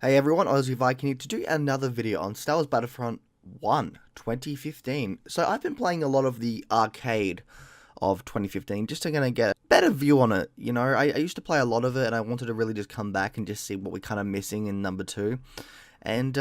Hey everyone, Aussie Viking here to do another video on Star Wars Battlefront 1 2015. So I've been playing a lot of the arcade of 2015 just to kind of get a better view on it. You know, I used to play a lot of it and I wanted to really just come back and just see what we're kind of missing in number 2. And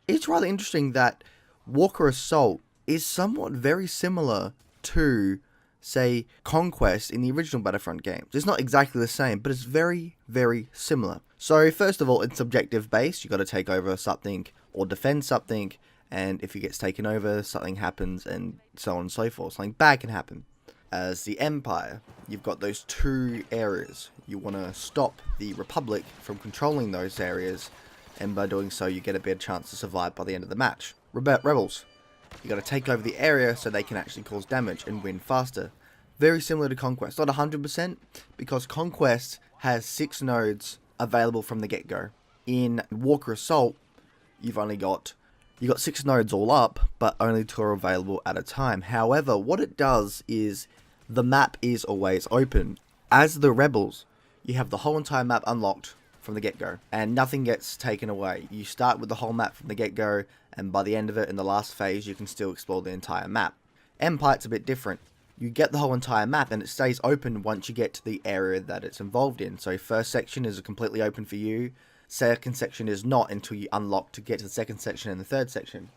it's rather interesting that Walker Assault is somewhat very similar to, say, Conquest in the original Battlefront games. It's not exactly the same, but it's very, very similar. So first of all, it's objective based. You've got to take over something or defend something, and if it gets taken over, something happens, and so on and so forth. Something bad can happen. As the Empire, you've got those two areas. You want to stop the Republic from controlling those areas, and by doing so, you get a better chance to survive by the end of the match. Rebels, you got to take over the area so they can actually cause damage and win faster. Very similar to Conquest, not 100%, because Conquest has 6 nodes available from the get-go. In Walker Assault, you got 6 nodes all up, but only 2 are available at a time. However, what it does is the map is always open. As the Rebels, you have the whole entire map unlocked from the get-go, and nothing gets taken away. You start with the whole map from the get-go, and by the end of it, in the last phase, you can still explore the entire map. Empire, it's a bit different. You get the whole entire map and it stays open once you get to the area that it's involved in. So first section is completely open for you. Second section is not until you unlock to get to the second section and the third section.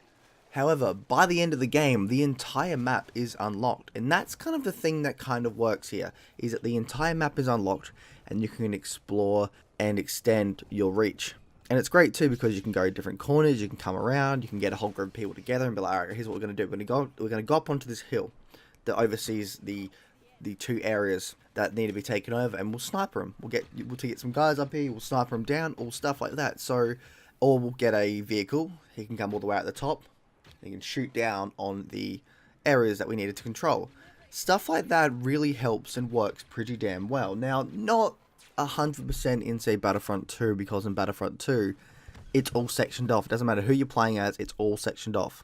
However, by the end of the game, the entire map is unlocked. And that's kind of the thing that kind of works here, is that the entire map is unlocked and you can explore and extend your reach. And it's great too because you can go different corners, you can come around, you can get a whole group of people together and be like, alright, here's what we're going to do. We're going to go up onto this hill that oversees the 2 areas that need to be taken over, and we'll sniper them. We'll get some guys up here, we'll sniper them down, all stuff like that. So, or we'll get a vehicle. He can come all the way at the top. He can shoot down on the areas that we needed to control. Stuff like that really helps and works pretty damn well. Now, not 100% in, say, Battlefront 2, because in Battlefront 2, it's all sectioned off. It doesn't matter who you're playing as, it's all sectioned off.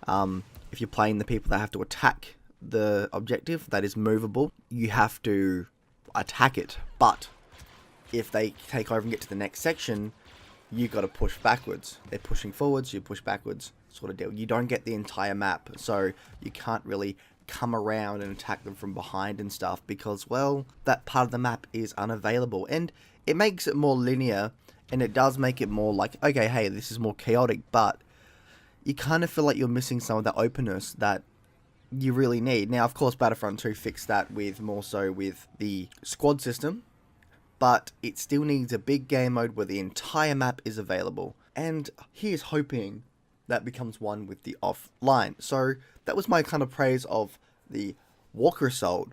If you're playing the people that have to attack the objective that is movable, you have to attack it. But if they take over and get to the next section, you got to push backwards. They're pushing forwards, you push backwards, sort of deal. You don't get the entire map, so you can't really come around and attack them from behind and stuff because, well, that part of the map is unavailable. And it makes it more linear, and it does make it more like, okay, hey, this is more chaotic, but you kind of feel like you're missing some of that openness that you really need. Now, of course, Battlefront 2 fixed that with more so with the squad system, but it still needs a big game mode where the entire map is available. And here's hoping that becomes one with the offline. So that was my kind of praise of the Walker Assault.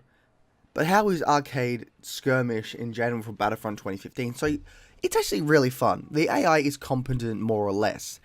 But how is arcade Skirmish in general for Battlefront 2015? So it's actually really fun. The AI is competent more or less.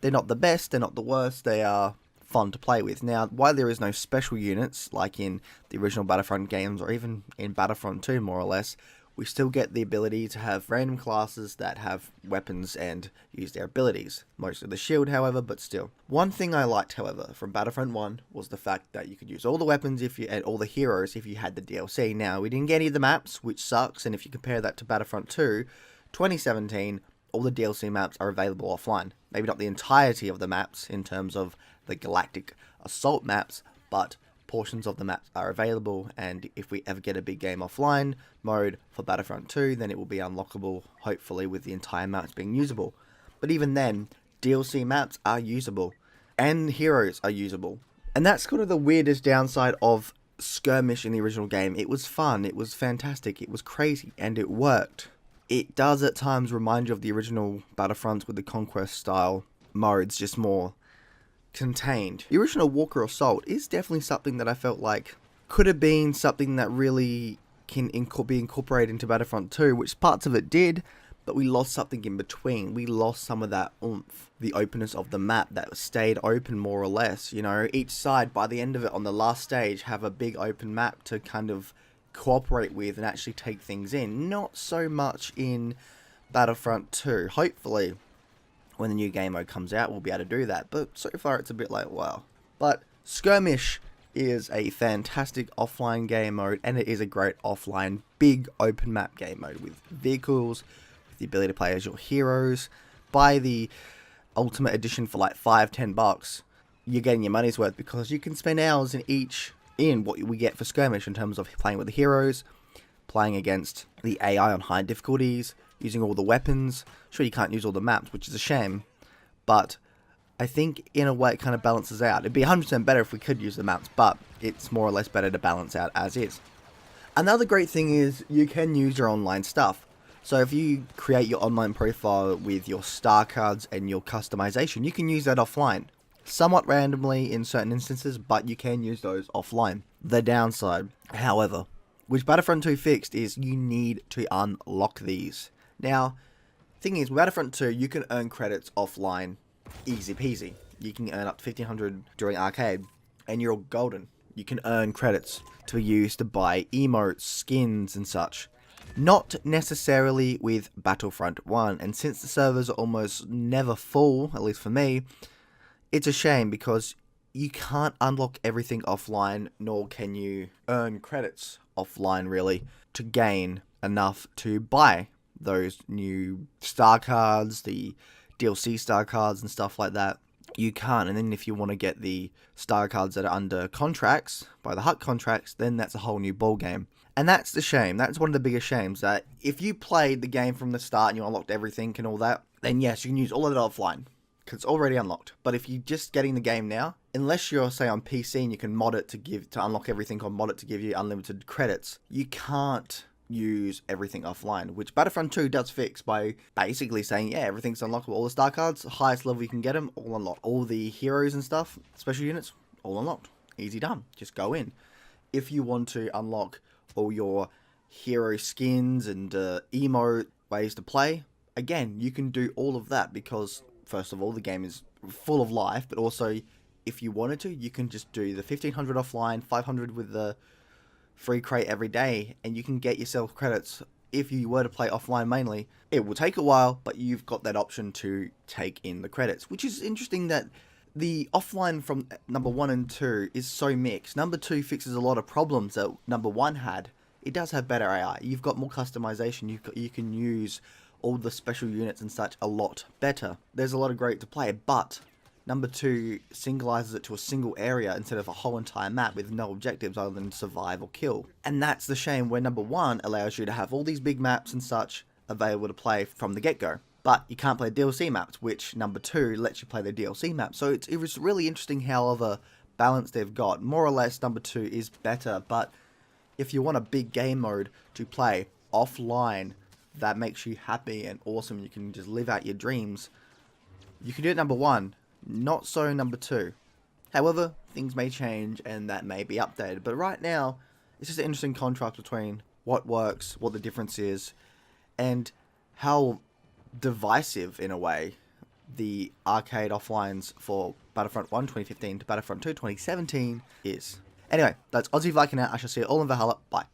They're not the best, they're not the worst, they are fun to play with. Now, while there is no special units like in the original Battlefront games or even in Battlefront 2 more or less, we still get the ability to have random classes that have weapons and use their abilities. Mostly the shield, however, but still. One thing I liked, however, from Battlefront 1 was the fact that you could use all the weapons and all the heroes if you had the DLC. Now, we didn't get any of the maps, which sucks, and if you compare that to Battlefront 2 2017, all the DLC maps are available offline. Maybe not the entirety of the maps in terms of the Galactic Assault maps, but portions of the maps are available, and if we ever get a big game offline mode for Battlefront 2, then it will be unlockable, hopefully with the entire maps being usable. But even then, DLC maps are usable, and heroes are usable. And that's kind of the weirdest downside of Skirmish in the original game. It was fun, it was fantastic, it was crazy, and it worked. It does at times remind you of the original Battlefronts with the Conquest style modes, just more contained. The original Walker Assault is definitely something that I felt like could have been something that really can be incorporated into Battlefront 2, which parts of it did, but we lost something in between. We lost some of that oomph, the openness of the map that stayed open more or less. You know, each side by the end of it on the last stage have a big open map to kind of cooperate with and actually take things in. Not so much in Battlefront 2. Hopefully when the new game mode comes out we'll be able to do that, but so far it's a bit like, wow. But Skirmish is a fantastic offline game mode, and it is a great offline big open map game mode with vehicles, with the ability to play as your heroes, buy the Ultimate Edition for like $5-10, you're getting your money's worth, because you can spend hours in what we get for Skirmish in terms of playing with the heroes, playing against the AI on high difficulties, using all the weapons. Sure, you can't use all the maps, which is a shame, but I think in a way it kind of balances out. It'd be 100% better if we could use the maps, but it's more or less better to balance out as is. Another great thing is you can use your online stuff. So if you create your online profile with your star cards and your customization, you can use that offline. Somewhat randomly in certain instances, but you can use those offline. The downside, however, which Battlefront 2 fixed, is you need to unlock these. Now, thing is, with Battlefront 2, you can earn credits offline easy peasy. You can earn up to 1500 during arcade, and you're all golden. You can earn credits to be used to buy emotes, skins, and such. Not necessarily with Battlefront 1, and since the servers are almost never full, at least for me, it's a shame because you can't unlock everything offline, nor can you earn credits offline really to gain enough to buy those new star cards, the DLC star cards and stuff like that. You can't. And then if you want to get the star cards that are under contracts, by the HUT contracts, then that's a whole new ball game. And that's the shame. That's one of the biggest shames, that if you played the game from the start and you unlocked everything and all that, then yes, you can use all of it offline, because it's already unlocked. But if you're just getting the game now, unless you're, say, on PC and you can mod it to unlock everything, or mod it to give you unlimited credits, you can't use everything offline, which Battlefront 2 does fix by basically saying, yeah, everything's unlockable. All the star cards, highest level you can get them, all unlocked. All the heroes and stuff, special units, all unlocked. Easy done. Just go in. If you want to unlock all your hero skins and emote ways to play, again, you can do all of that, because first of all, the game is full of life, but also if you wanted to, you can just do the 1500 offline, 500 with the free crate every day, and you can get yourself credits if you were to play offline mainly. It will take a while, but you've got that option to take in the credits, which is interesting that the offline from number 1 and 2 is so mixed. Number 2 fixes a lot of problems that number 1 had. It does have better AI. You've got more customization. You can use all the special units and such a lot better. There's a lot of great to play, but number 2 singleizes it to a single area instead of a whole entire map with no objectives other than survive or kill. And that's the shame, where number 1 allows you to have all these big maps and such available to play from the get-go. But you can't play DLC maps, which number 2 lets you play the DLC maps. So it was really interesting how of a balance they've got. More or less, number 2 is better, but if you want a big game mode to play offline that makes you happy and awesome, you can just live out your dreams, you can do it number 1, not so number 2. However, things may change and that may be updated, but right now it's just an interesting contrast between what works, what the difference is, and how divisive in a way the arcade offlines for Battlefront 1 2015 to Battlefront 2 2017 is. Anyway, that's Aussie Viking out. I shall see you all in Valhalla. Bye.